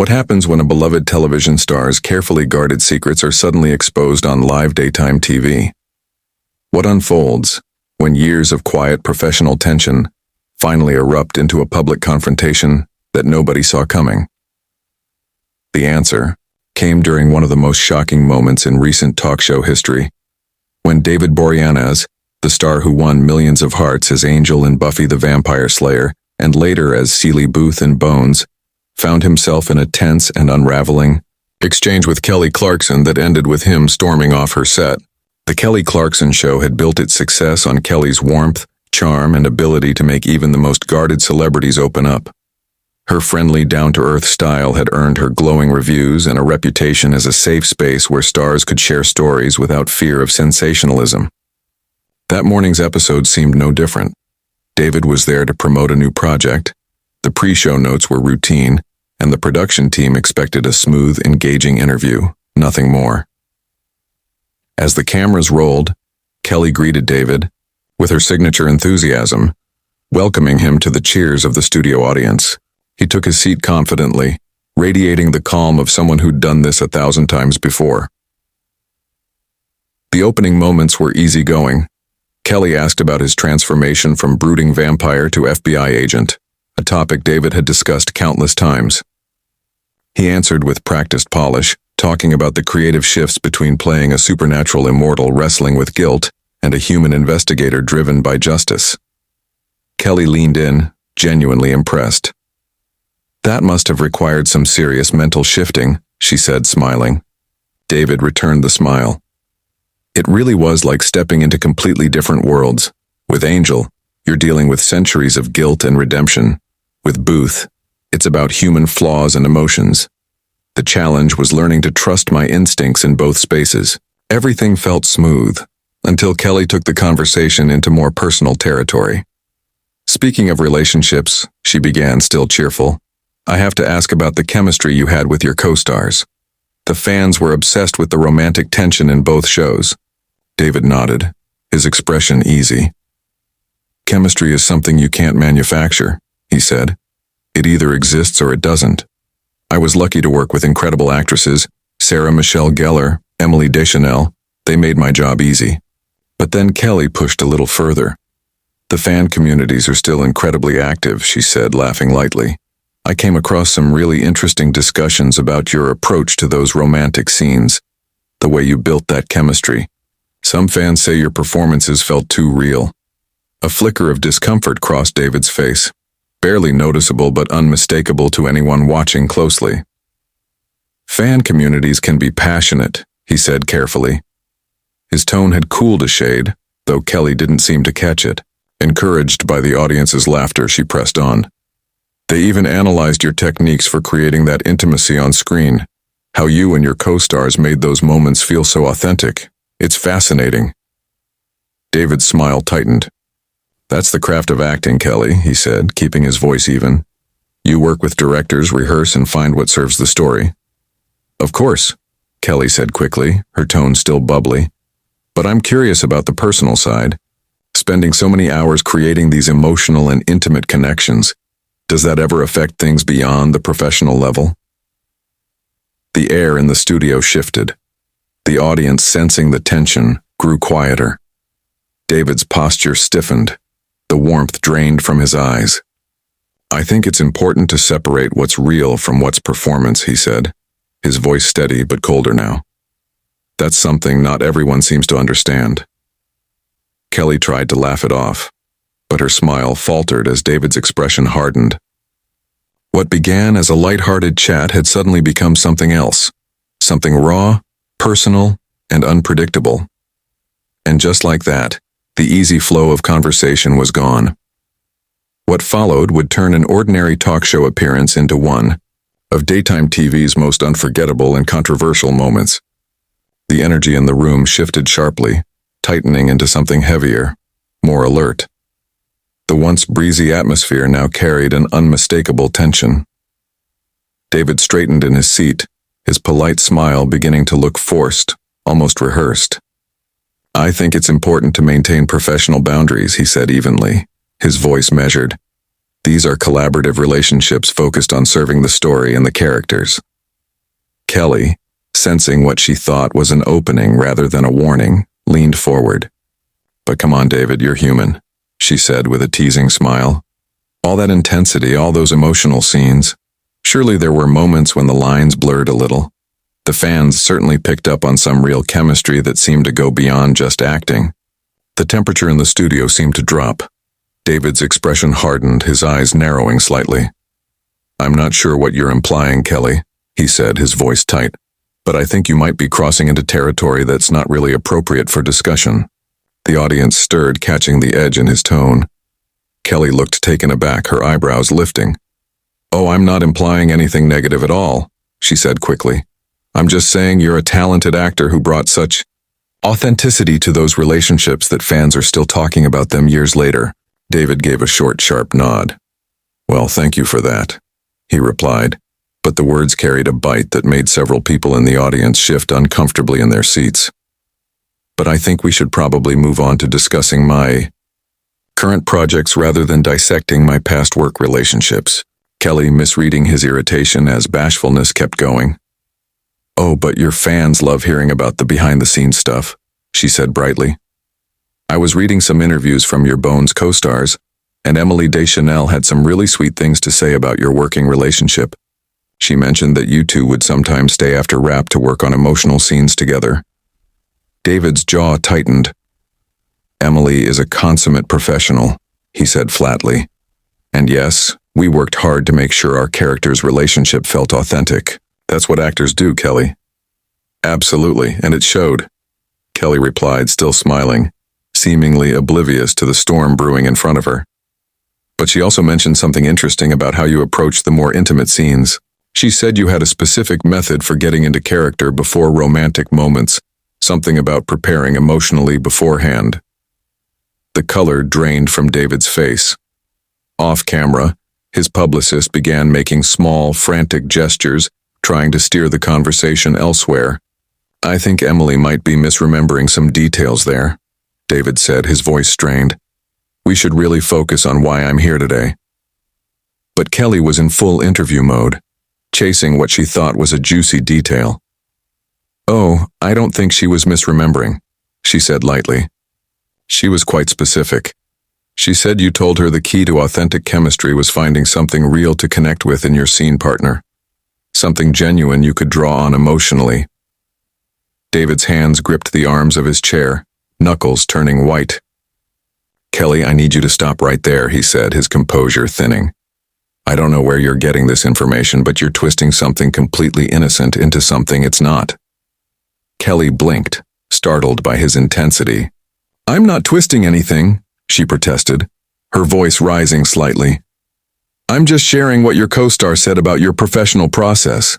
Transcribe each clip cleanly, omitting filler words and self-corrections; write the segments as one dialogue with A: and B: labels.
A: What happens when a beloved television star's carefully guarded secrets are suddenly exposed on live daytime TV? What unfolds when years of quiet professional tension finally erupt into a public confrontation that nobody saw coming? The answer came during one of the most shocking moments in recent talk show history, when David Boreanaz, the star who won millions of hearts as Angel in Buffy the Vampire Slayer and later as Seeley Booth in Bones, found himself in a tense and unraveling exchange with Kelly Clarkson that ended with him storming off her set. The Kelly Clarkson Show had built its success on Kelly's warmth, charm, and ability to make even the most guarded celebrities open up. Her friendly, down-to-earth style had earned her glowing reviews and a reputation as a safe space where stars could share stories without fear of sensationalism. That morning's episode seemed no different. David was there to promote a new project. The pre-show notes were routine, and the production team expected a smooth, engaging interview, nothing more. As the cameras rolled, Kelly greeted David with her signature enthusiasm, welcoming him to the cheers of the studio audience. He took his seat confidently, radiating the calm of someone who'd done this 1,000 times before. The opening moments were easygoing. Kelly asked about his transformation from brooding vampire to FBI agent, a topic David had discussed countless times. He answered with practiced polish, talking about the creative shifts between playing a supernatural immortal wrestling with guilt and a human investigator driven by justice. Kelly leaned in, genuinely impressed. "That must have required some serious mental shifting," she said, smiling. David returned the smile. "It really was like stepping into completely different worlds. With Angel, you're dealing with centuries of guilt and redemption. With Booth, it's about human flaws and emotions. The challenge was learning to trust my instincts in both spaces." Everything felt smooth, until Kelly took the conversation into more personal territory. "Speaking of relationships," she began, still cheerful, "I have to ask about the chemistry you had with your co-stars. The fans were obsessed with the romantic tension in both shows." David nodded, his expression easy. "Chemistry is something you can't manufacture," he said. "It either exists or it doesn't. I was lucky to work with incredible actresses, Sarah Michelle Gellar, Emily Deschanel. They made my job easy." But then Kelly pushed a little further. "The fan communities are still incredibly active," she said, laughing lightly. "I came across some really interesting discussions about your approach to those romantic scenes, the way you built that chemistry. Some fans say your performances felt too real." A flicker of discomfort crossed David's face, barely noticeable but unmistakable to anyone watching closely. "Fan communities can be passionate," he said carefully. His tone had cooled a shade, though Kelly didn't seem to catch it. Encouraged by the audience's laughter, she pressed on. "They even analyzed your techniques for creating that intimacy on screen, how you and your co-stars made those moments feel so authentic. It's fascinating." David's smile tightened. "That's the craft of acting, Kelly," he said, keeping his voice even. "You work with directors, rehearse, and find what serves the story." "Of course," Kelly said quickly, her tone still bubbly. "But I'm curious about the personal side. Spending so many hours creating these emotional and intimate connections, does that ever affect things beyond the professional level?" The air in the studio shifted. The audience, sensing the tension, grew quieter. David's posture stiffened. The warmth drained from his eyes. "I think it's important to separate what's real from what's performance," he said, his voice steady but colder now. "That's something not everyone seems to understand." Kelly tried to laugh it off, but her smile faltered as David's expression hardened. What began as a lighthearted chat had suddenly become something else, something raw, personal, and unpredictable. And just like that, the easy flow of conversation was gone. What followed would turn an ordinary talk show appearance into one of daytime TV's most unforgettable and controversial moments. The energy in the room shifted sharply, tightening into something heavier, more alert. The once breezy atmosphere now carried an unmistakable tension. David straightened in his seat, his polite smile beginning to look forced, almost rehearsed. "I think it's important to maintain professional boundaries," he said evenly, his voice measured. These are collaborative relationships focused on serving the story and the characters. Kelly, sensing what she thought was an opening rather than a warning, leaned forward. "But come on, David, you're human," she said with a teasing smile. "All that intensity, all those emotional scenes. Surely there were moments when the lines blurred a little. The fans certainly picked up on some real chemistry that seemed to go beyond just acting." The temperature in the studio seemed to drop. David's expression hardened, his eyes narrowing slightly. "I'm not sure what you're implying, Kelly," he said, his voice tight. "But I think you might be crossing into territory that's not really appropriate for discussion." The audience stirred, catching the edge in his tone. Kelly looked taken aback, her eyebrows lifting. "Oh, I'm not implying anything negative at all," she said quickly. "I'm just saying you're a talented actor who brought such authenticity to those relationships that fans are still talking about them years later." David gave a short, sharp nod. "Well, thank you for that," he replied, but the words carried a bite that made several people in the audience shift uncomfortably in their seats. "But I think we should probably move on to discussing my current projects rather than dissecting my past work relationships." Kelly, misreading his irritation as bashfulness, kept going. "Oh, but your fans love hearing about the behind-the-scenes stuff," she said brightly. "I was reading some interviews from your Bones co-stars, and Emily Deschanel had some really sweet things to say about your working relationship. She mentioned that you two would sometimes stay after wrap to work on emotional scenes together." David's jaw tightened. "Emily is a consummate professional," he said flatly. "And yes, we worked hard to make sure our characters' relationship felt authentic. That's what actors do, Kelly." "Absolutely, and it showed," Kelly replied, still smiling, seemingly oblivious to the storm brewing in front of her. "But she also mentioned something interesting about how you approached the more intimate scenes. She said you had a specific method for getting into character before romantic moments, something about preparing emotionally beforehand." The color drained from David's face. Off camera, his publicist began making small, frantic gestures, trying to steer the conversation elsewhere. "I think Emily might be misremembering some details there," David said, his voice strained. "We should really focus on why I'm here today." But Kelly was in full interview mode, chasing what she thought was a juicy detail. "Oh, I don't think she was misremembering," she said lightly. "She was quite specific. She said you told her the key to authentic chemistry was finding something real to connect with in your scene partner. Something genuine you could draw on emotionally." David's hands gripped the arms of his chair, knuckles turning white. "Kelly, I need you to stop right there," he said, his composure thinning. "I don't know where you're getting this information, but you're twisting something completely innocent into something it's not." Kelly blinked, startled by his intensity. "I'm not twisting anything," she protested, her voice rising slightly. "I'm just sharing what your co-star said about your professional process.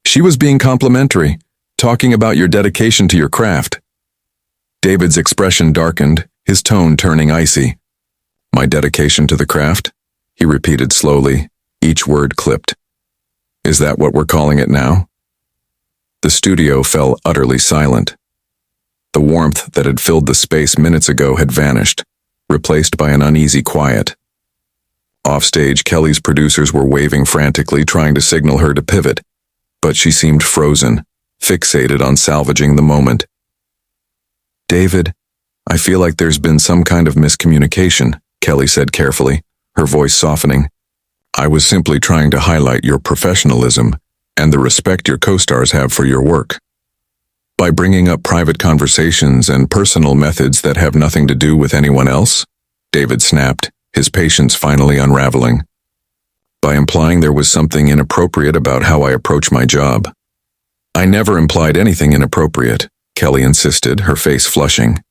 A: She was being complimentary, talking about your dedication to your craft." David's expression darkened, his tone turning icy. "My dedication to the craft?" he repeated slowly, each word clipped. "Is that what we're calling it now?" The studio fell utterly silent. The warmth that had filled the space minutes ago had vanished, replaced by an uneasy quiet. Offstage, Kelly's producers were waving frantically, trying to signal her to pivot, but she seemed frozen, fixated on salvaging the moment. "David, I feel like there's been some kind of miscommunication," Kelly said carefully, her voice softening. "I was simply trying to highlight your professionalism and the respect your co-stars have for your work. By bringing up private conversations and personal methods that have nothing to do with anyone else," David snapped, his patience finally unraveling. "By implying there was something inappropriate about how I approach my job." "I never implied anything inappropriate," Kelly insisted, her face flushing.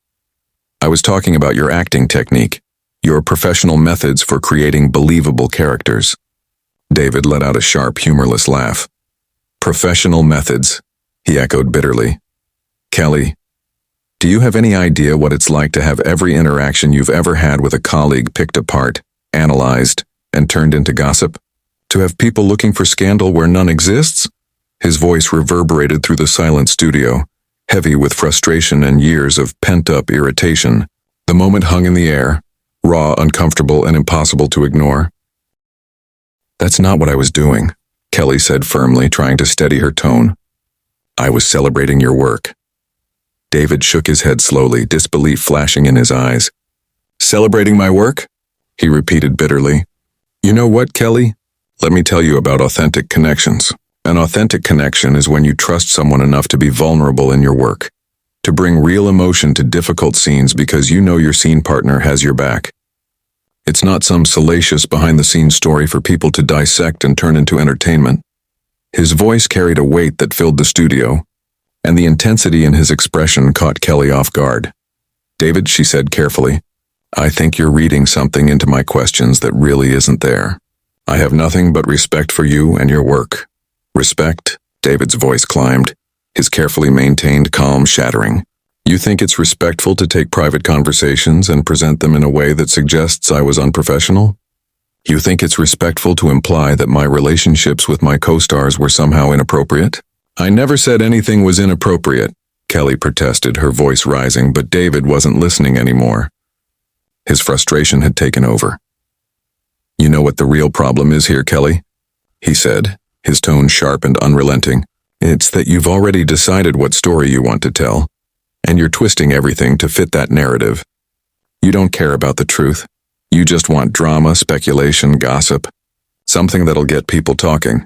A: "I was talking about your acting technique, your professional methods for creating believable characters." David let out a sharp, humorless laugh. "Professional methods," he echoed bitterly. "Kelly, do you have any idea what it's like to have every interaction you've ever had with a colleague picked apart, analyzed, and turned into gossip? To have people looking for scandal where none exists?" His voice reverberated through the silent studio, heavy with frustration and years of pent-up irritation. The moment hung in the air, raw, uncomfortable, and impossible to ignore. That's not what I was doing, Kelly said firmly, trying to steady her tone. I was celebrating your work. David shook his head slowly, disbelief flashing in his eyes. Celebrating my work? He repeated bitterly. You know what, Kelly? Let me tell you about authentic connections. An authentic connection is when you trust someone enough to be vulnerable in your work, to bring real emotion to difficult scenes because you know your scene partner has your back. It's not some salacious behind-the-scenes story for people to dissect and turn into entertainment. His voice carried a weight that filled the studio, and the intensity in his expression caught Kelly off guard. David, she said carefully, I think you're reading something into my questions that really isn't there. I have nothing but respect for you and your work. Respect? David's voice climbed, his carefully maintained calm shattering. You think it's respectful to take private conversations and present them in a way that suggests I was unprofessional? You think it's respectful to imply that my relationships with my co-stars were somehow inappropriate? I never said anything was inappropriate, Kelly protested, her voice rising, but David wasn't listening anymore. His frustration had taken over. You know what the real problem is here, Kelly? He said, his tone sharp and unrelenting. It's that you've already decided what story you want to tell, and you're twisting everything to fit that narrative. You don't care about the truth. You just want drama, speculation, gossip, something that'll get people talking.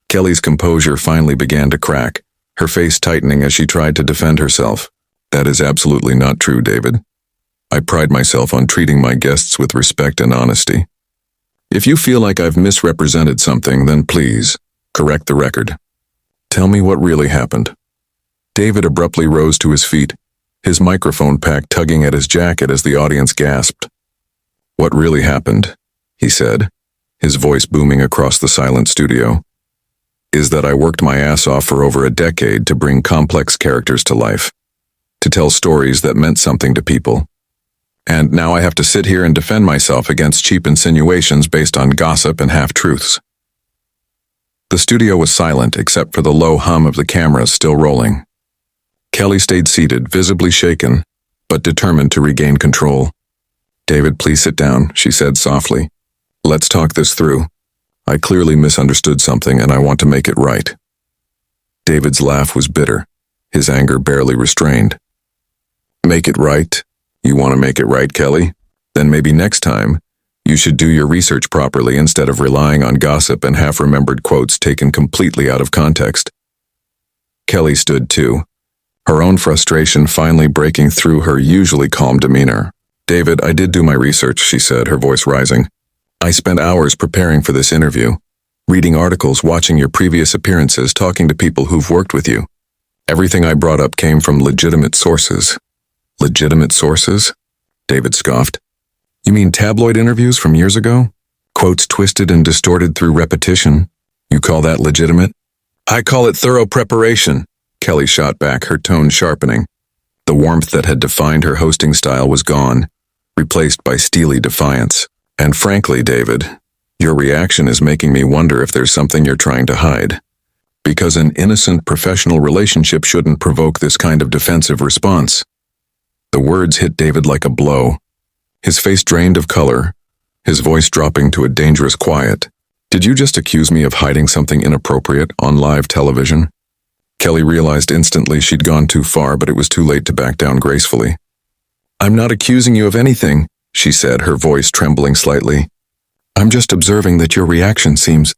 A: Kelly's composure finally began to crack, her face tightening as she tried to defend herself. That is absolutely not true, David. I pride myself on treating my guests with respect and honesty. If you feel like I've misrepresented something, then please, correct the record. Tell me what really happened. David abruptly rose to his feet, his microphone pack tugging at his jacket as the audience gasped. What really happened, he said, his voice booming across the silent studio, is that I worked my ass off for over a decade to bring complex characters to life, to tell stories that meant something to people. And now I have to sit here and defend myself against cheap insinuations based on gossip and half-truths. The studio was silent except for the low hum of the cameras still rolling. Kelly stayed seated, visibly shaken, but determined to regain control. David, please sit down, she said softly. Let's talk this through. I clearly misunderstood something and I want to make it right. David's laugh was bitter, his anger barely restrained. Make it right? You want to make it right, Kelly? Then maybe next time, you should do your research properly instead of relying on gossip and half-remembered quotes taken completely out of context. Kelly stood too, her own frustration finally breaking through her usually calm demeanor. David, I did do my research, she said, her voice rising. I spent hours preparing for this interview, reading articles, watching your previous appearances, talking to people who've worked with you. Everything I brought up came from legitimate sources. Legitimate sources? David scoffed. You mean tabloid interviews from years ago? Quotes twisted and distorted through repetition. You call that legitimate? I call it thorough preparation, Kelly shot back, her tone sharpening. The warmth that had defined her hosting style was gone, replaced by steely defiance. And frankly, David, your reaction is making me wonder if there's something you're trying to hide. Because an innocent professional relationship shouldn't provoke this kind of defensive response. The words hit David like a blow. His face drained of color, his voice dropping to a dangerous quiet. Did you just accuse me of hiding something inappropriate on live television? Kelly realized instantly she'd gone too far, but it was too late to back down gracefully. I'm not accusing you of anything, she said, her voice trembling slightly. I'm just observing that your reaction seems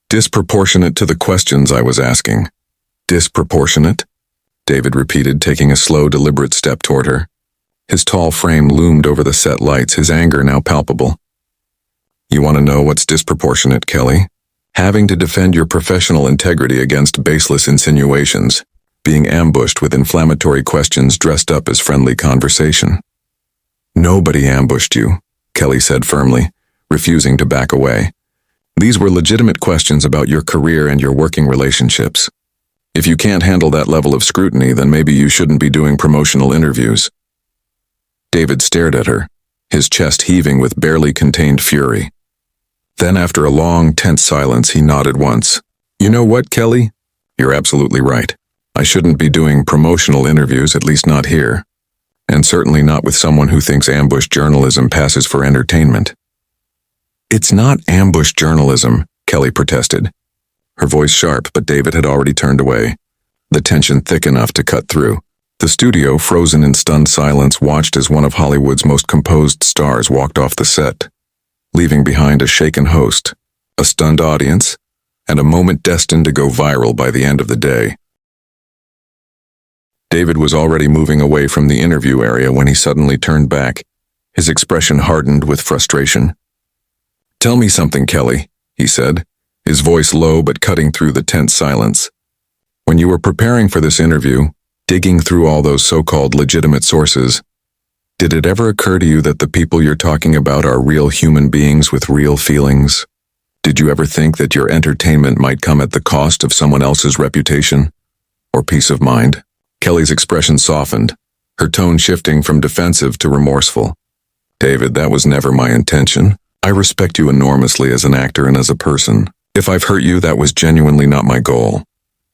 A: disproportionate to the questions I was asking. Disproportionate? David repeated, taking a slow, deliberate step toward her. His tall frame loomed over the set lights, his anger now palpable. You want to know what's disproportionate, Kelly? Having to defend your professional integrity against baseless insinuations, being ambushed with inflammatory questions dressed up as friendly conversation. Nobody ambushed you, Kelly said firmly, refusing to back away. These were legitimate questions about your career and your working relationships. If you can't handle that level of scrutiny, then maybe you shouldn't be doing promotional interviews. David stared at her, his chest heaving with barely contained fury. Then after a long, tense silence, he nodded once. You know what, Kelly? You're absolutely right. I shouldn't be doing promotional interviews, at least not here. And certainly not with someone who thinks ambush journalism passes for entertainment. It's not ambush journalism, Kelly protested. Her voice sharp, but David had already turned away, the tension thick enough to cut through. The studio, frozen in stunned silence, watched as one of Hollywood's most composed stars walked off the set, leaving behind a shaken host, a stunned audience, and a moment destined to go viral by the end of the day. David was already moving away from the interview area when he suddenly turned back, his expression hardened with frustration. "Tell me something, Kelly," he said, his voice low but cutting through the tense silence. "When you were preparing for this interview, digging through all those so-called legitimate sources, did it ever occur to you that the people you're talking about are real human beings with real feelings? Did you ever think that your entertainment might come at the cost of someone else's reputation or peace of mind?" Kelly's expression softened, her tone shifting from defensive to remorseful. "David, that was never my intention. I respect you enormously as an actor and as a person. If I've hurt you, that was genuinely not my goal."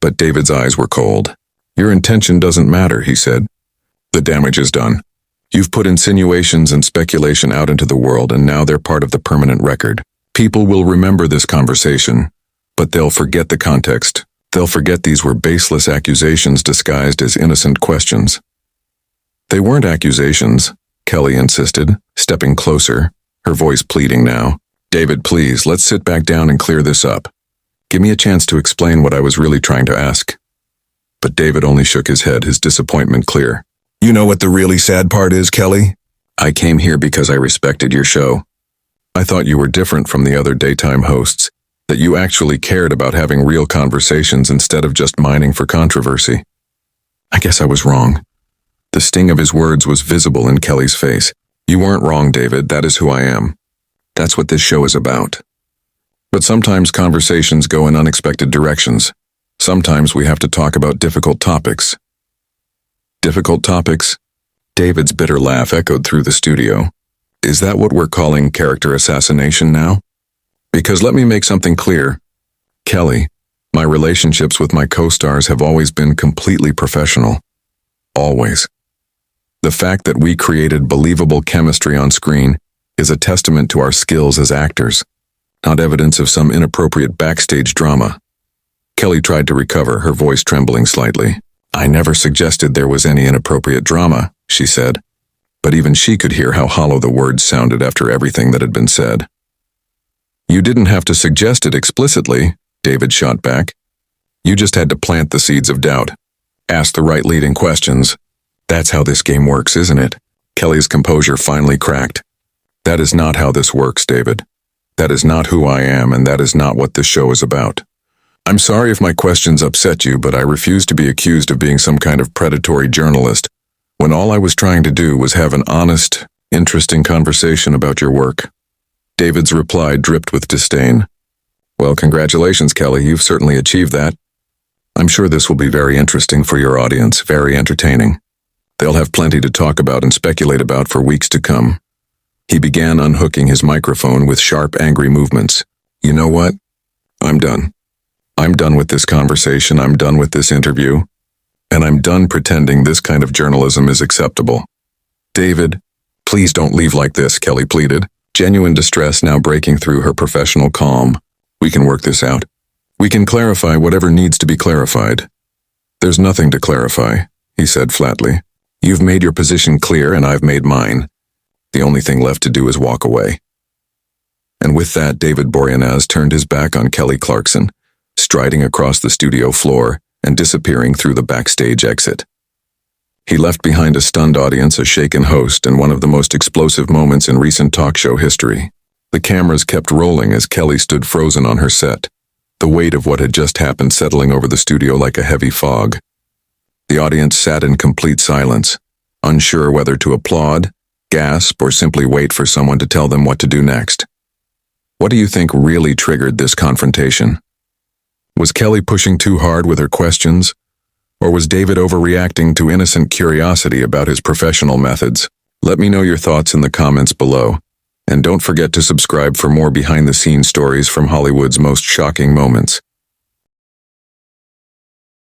A: But David's eyes were cold. "Your intention doesn't matter," he said. "The damage is done. You've put insinuations and speculation out into the world, and now they're part of the permanent record. People will remember this conversation, but they'll forget the context. They'll forget these were baseless accusations disguised as innocent questions." "They weren't accusations," Kelly insisted, stepping closer, her voice pleading now. "David, please, let's sit back down and clear this up. Give me a chance to explain what I was really trying to ask." But David only shook his head, his disappointment clear. "You know what the really sad part is, Kelly? I came here because I respected your show. I thought you were different from the other daytime hosts, that you actually cared about having real conversations instead of just mining for controversy. I guess I was wrong." The sting of his words was visible in Kelly's face. "You weren't wrong, David. That is who I am. That's what this show is about. But sometimes conversations go in unexpected directions. Sometimes we have to talk about difficult topics." "Difficult topics?" David's bitter laugh echoed through the studio. "Is that what we're calling character assassination now? Because let me make something clear. Kelly, my relationships with my co-stars have always been completely professional. Always. The fact that we created believable chemistry on screen is a testament to our skills as actors, not evidence of some inappropriate backstage drama." Kelly tried to recover, her voice trembling slightly. "I never suggested there was any inappropriate drama," she said, but even she could hear how hollow the words sounded after everything that had been said. "You didn't have to suggest it explicitly," David shot back. "You just had to plant the seeds of doubt. Ask the right leading questions. That's how this game works, isn't it?" Kelly's composure finally cracked. "That is not how this works, David. That is not who I am, and that is not what this show is about. I'm sorry if my questions upset you, but I refuse to be accused of being some kind of predatory journalist, when all I was trying to do was have an honest, interesting conversation about your work." David's reply dripped with disdain. "Well, congratulations, Kelly. You've certainly achieved that. I'm sure this will be very interesting for your audience, very entertaining. They'll have plenty to talk about and speculate about for weeks to come." He began unhooking his microphone with sharp, angry movements. "You know what? I'm done. I'm done with this conversation, I'm done with this interview, and I'm done pretending this kind of journalism is acceptable." "David, please don't leave like this," Kelly pleaded, genuine distress now breaking through her professional calm. "We can work this out. We can clarify whatever needs to be clarified." "There's nothing to clarify," he said flatly. "You've made your position clear and I've made mine. The only thing left to do is walk away." And with that, David Boreanaz turned his back on Kelly Clarkson, striding across the studio floor and disappearing through the backstage exit. He left behind a stunned audience, a shaken host, and one of the most explosive moments in recent talk show history. The cameras kept rolling as Kelly stood frozen on her set, the weight of what had just happened settling over the studio like a heavy fog. The audience sat in complete silence, unsure whether to applaud, gasp, or simply wait for someone to tell them what to do next. What do you think really triggered this confrontation? Was Kelly pushing too hard with her questions? Or was David overreacting to innocent curiosity about his professional methods? Let me know your thoughts in the comments below. And don't forget to subscribe for more behind-the-scenes stories from Hollywood's most shocking moments.